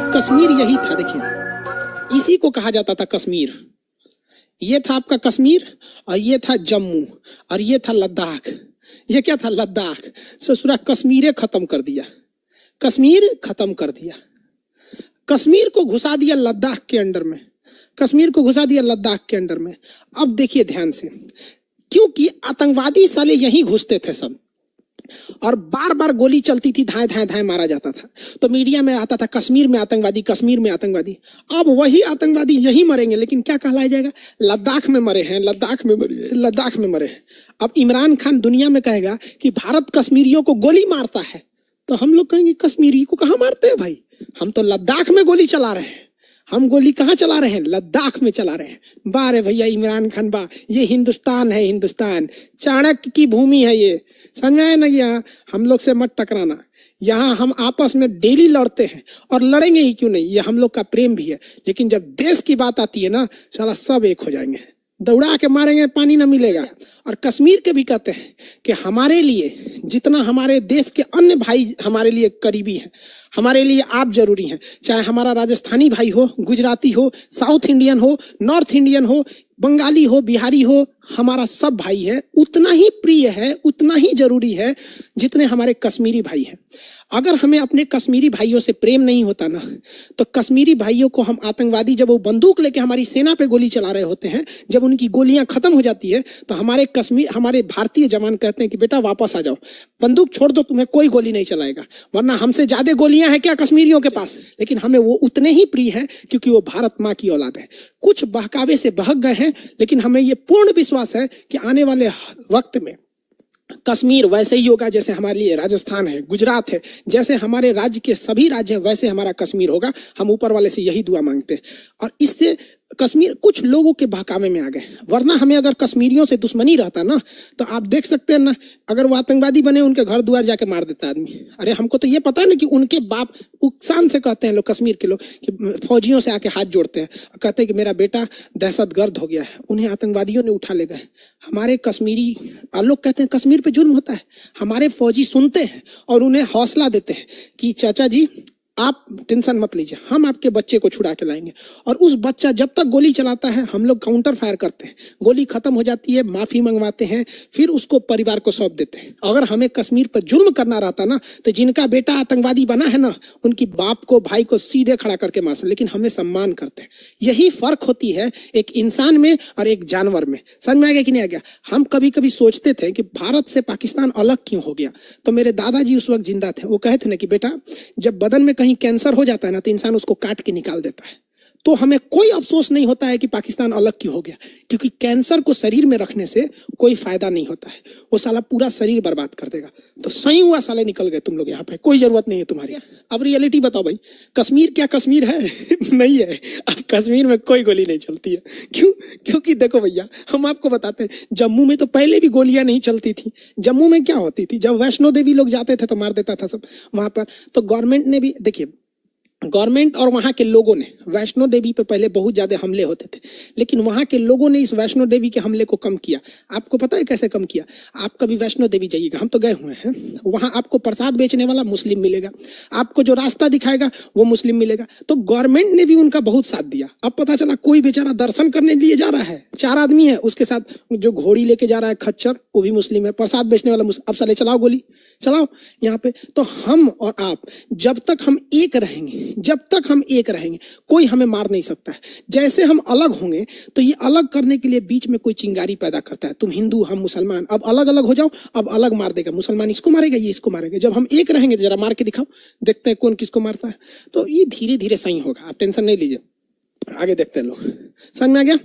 कश्मीर यही था। देखिए, इसी को कहा जाता था कश्मीर। ये था आपका कश्मीर, और ये था जम्मू, और ये था लद्दाख। ये क्या था? लद्दाख। ससुरा कश्मीर खत्म कर दिया, कश्मीर खत्म कर दिया। कश्मीर को घुसा दिया लद्दाख के अंडर में, कश्मीर को घुसा दिया लद्दाख के अंडर में। अब देखिए ध्यान से, क्योंकि आतंकवादी साले यहीं घुसते थे सब, और बार बार गोली चलती थी, धाए धाए धाए मारा जाता था। तो मीडिया में आता था कश्मीर में आतंकवादी, कश्मीर में आतंकवादी। अब वही आतंकवादी यहीं मरेंगे, लेकिन क्या कहलाया जाएगा? लद्दाख में मरे हैं, लद्दाख में मरे, लद्दाख में मरे हैं। अब इमरान खान दुनिया में कहेगा कि भारत कश्मीरियों को गोली मारता है, तो हम लोग कहेंगे कश्मीरी को कहाँ मारते हैं भाई? हम तो लद्दाख में गोली चला रहे हैं। हम गोली कहाँ चला रहे हैं? लद्दाख में चला रहे हैं। वाह रे भैया इमरान खान, वाह! ये हिंदुस्तान है, हिंदुस्तान चाणक्य की भूमि है। ये समझ में आया ना? यहाँ हम लोग से मत टकराना। यहाँ हम आपस में डेली लड़ते हैं, और लड़ेंगे ही क्यों नहीं, ये हम लोग का प्रेम भी है। लेकिन जब देश की बात आती है ना, साला सब एक हो जाएंगे, दौड़ा के मारेंगे, पानी ना मिलेगा। और कश्मीर के भी कहते हैं कि हमारे लिए जितना हमारे देश के अन्य भाई हमारे लिए करीबी हैं, हमारे लिए आप जरूरी हैं। चाहे हमारा राजस्थानी भाई हो, गुजराती हो, साउथ इंडियन हो, नॉर्थ इंडियन हो, बंगाली हो, बिहारी हो, हमारा सब भाई है। उतना ही प्रिय है, उतना ही जरूरी है जितने हमारे कश्मीरी भाई हैं। अगर हमें अपने कश्मीरी भाइयों से प्रेम नहीं होता ना, तो कश्मीरी भाइयों को हम आतंकवादी, जब वो बंदूक लेके हमारी सेना पे गोली चला रहे होते हैं, जब उनकी गोलियां खत्म हो जाती है, तो हमारे भारतीय जवान कहते हैं कि बेटा वापस आ जाओ, बंदूक छोड़ दो, तुम्हें कोई गोली नहीं चलाएगा। वरना हमसे ज्यादा गोलियां हैं क्या कश्मीरियों के पास? लेकिन हमें वो उतने ही प्रिय है, क्योंकि वो भारत माँ की औलाद है। कुछ बहकावे से बहक गए हैं, लेकिन हमें ये पूर्ण विश्वास है कि आने वाले वक्त में कश्मीर वैसे ही होगा जैसे हमारे लिए राजस्थान है, गुजरात है, जैसे हमारे राज्य के सभी राज्य हैं, वैसे हमारा कश्मीर होगा। हम ऊपर वाले से यही दुआ मांगते हैं। और इससे कश्मीर कुछ लोगों के बहकावे में आ गए, वरना हमें अगर कश्मीरियों से दुश्मनी रहता ना, तो आप देख सकते हैं ना, अगर वो आतंकवादी बने, उनके घर द्वार जाके मार देता आदमी। अरे हमको तो ये पता है ना कि उनके बाप उकसान से कहते हैं लोग, कश्मीर के लोग, कि फौजियों से आके हाथ जोड़ते हैं, कहते हैं कि मेरा बेटा दहशतगर्द हो गया है, उन्हें आतंकवादियों ने उठा ले गए। हमारे कश्मीरी लोग कहते हैं कश्मीर पे जुल्म होता है, हमारे फौजी सुनते हैं और उन्हें हौसला देते हैं कि चाचा जी आप टेंशन मत लीजिए, हम आपके बच्चे को छुड़ा के लाएंगे। और उस बच्चा जब तक गोली चलाता है, हम लोग काउंटर फायर करते हैं, गोली खत्म हो जाती है, माफी मंगवाते हैं, फिर उसको परिवार को सौंप देते हैं। अगर हमें कश्मीर पर जुल्म करना रहता ना, तो जिनका बेटा आतंकवादी बना है ना, उनकी बाप को, भाई को सीधे खड़ा करके मार सकते, लेकिन हमें सम्मान करते हैं। यही फर्क होती है एक इंसान में और एक जानवर में। समझ में आ गया कि नहीं आ गया? हम कभी कभी सोचते थे कि भारत से पाकिस्तान अलग क्यों हो गया, तो मेरे दादाजी उस वक्त जिंदा थे, वो कहते थे ना कि बेटा जब बदन में कहीं कैंसर हो जाता है ना, तो इंसान उसको काट के निकाल देता है। तो हमें कोई अफसोस नहीं होता है कि पाकिस्तान अलग क्यों हो गया, क्योंकि कैंसर को शरीर में रखने से कोई फायदा नहीं होता है, वो साला पूरा शरीर बर्बाद कर देगा। तो सही हुआ साले निकल गए तुम लोग यहाँ पे, कोई जरूरत नहीं है तुम्हारी। अब रियलिटी बताओ भाई, कश्मीर क्या कश्मीर है? नहीं है। अब कश्मीर में कोई गोली नहीं चलती है। क्यों? क्योंकि देखो भैया, हम आपको बताते हैं, जम्मू में तो पहले भी गोलियां नहीं चलती थी। जम्मू में क्या होती थी, जब वैष्णो देवी लोग जाते थे तो मार देता था सब वहां पर। तो गवर्नमेंट ने भी, देखिए गवर्नमेंट और वहां के लोगों ने, वैष्णो देवी पे पहले बहुत ज्यादा हमले होते थे, लेकिन वहां के लोगों ने इस वैष्णो देवी के हमले को कम किया। आपको पता है कैसे कम किया? आप कभी वैष्णो देवी जाइएगा, हम तो गए हुए हैं, वहां आपको प्रसाद बेचने वाला मुस्लिम मिलेगा, आपको जो रास्ता दिखाएगा वो मुस्लिम मिलेगा। तो गवर्नमेंट ने भी उनका बहुत साथ दिया। अब पता चला कोई बेचारा दर्शन करने लिए जा रहा है, 4 आदमी है, उसके साथ जो घोड़ी लेके जा रहा है खच्चर, वो भी मुस्लिम है, प्रसाद बेचने वाला अब साले चलाओ गोली, चलाओ यहाँ पे। तो हम और आप जब तक हम एक रहेंगे, जब तक हम एक रहेंगे, कोई हमें मार नहीं सकता है। जैसे हम अलग होंगे, तो ये अलग करने के लिए बीच में कोई चिंगारी पैदा करता है, तुम हिंदू हम मुसलमान, अब अलग अलग हो जाओ, अब अलग मार देगा, मुसलमान इसको मारेगा, ये इसको मारेगा। जब हम एक रहेंगे, जरा मार के दिखाओ, देखते हैं कौन किसको मारता है। तो ये धीरे धीरे सही होगा, आप टेंशन नहीं लीजिए, आगे देखते हैं लोग। समझ में आ गया?